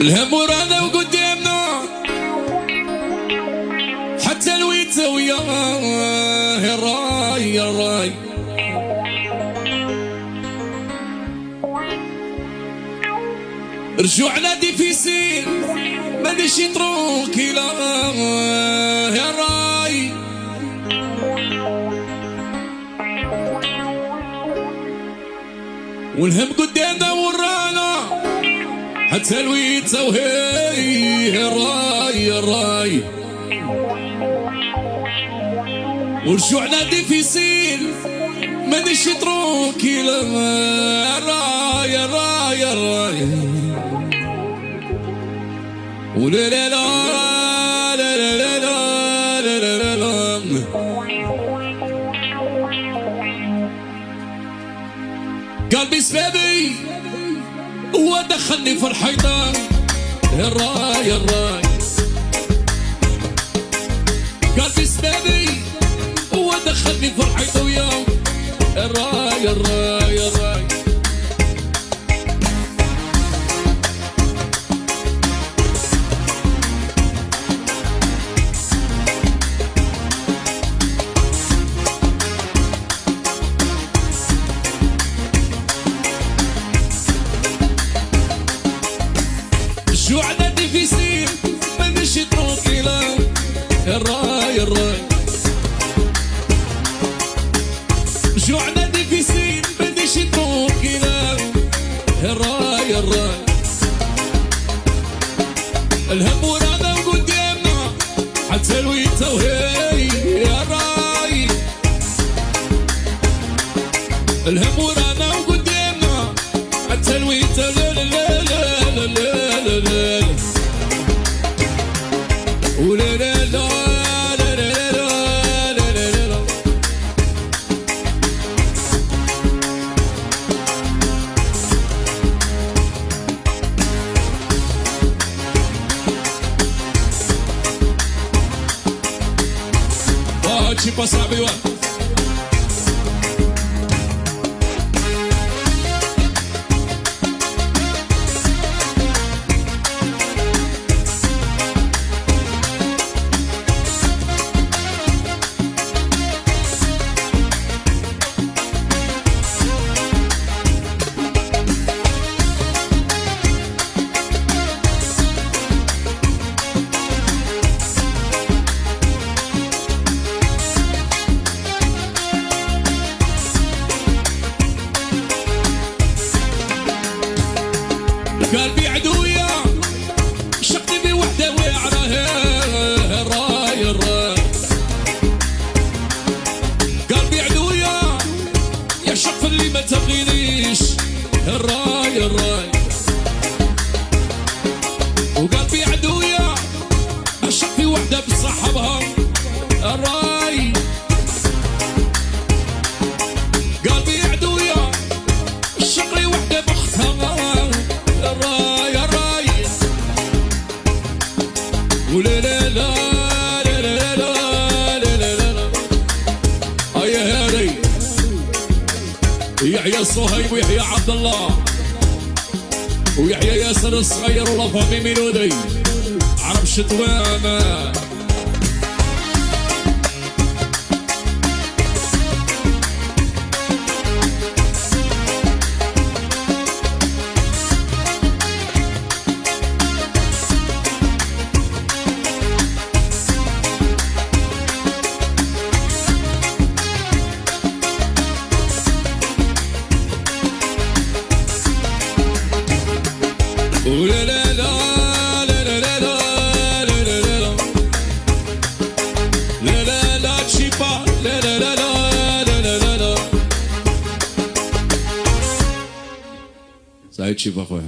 الهم ورانا وقدامنا حتى الويتا وياه الراي الراي رجوعنا ديفيسيل مانيش ترونكيلا يا راي والهم قدامنا ورانا حتى الويتا وهي الراي الراي ورجوعنا ديفيسيل مانيش ترونكيلا الراي الراي الراي ولا لا لا لا لا لا لا لا لا لا قلبي سبابي هو دخلني في الحيطان الراي الراي قلبي سبابي هو دخلني في الحيطة وياه الراي الراي الراي جوعنا ديفيسيل مانيش ترونكيلا الراي الراي جوعنا ديفيسيل مانيش ترونكيلا الراي الراي الهم ورانا وقدامنا حتى الويتا وهي الراي الهم ورانا وقدامنا حتى الويتا لا لا لا لا لا لا لا ولا لا لا لا لا لا لا لا ci passa la قلبي عدويا شقني بوحده ويعرها الراي الراي قلبي عدويا يا شق اللي ما تبغينيش الراي الراي وقلبي عدويا اشق في وحده بصاحبها الراي قلبي عدويا اشق لي وحده باختها الراي الراي ولا لا لا لا لا لا لا لا لا هيا هاري يحيى صهيب ويحيى عبد الله ويحيى ياسر الصغير ولا فامي ميلودي عرب شتوانه ولا لا لا لا لا لا لا لا لا لا لا لا تشيبا لا لا لا لا لا لا لا سعيد شيبا خويا.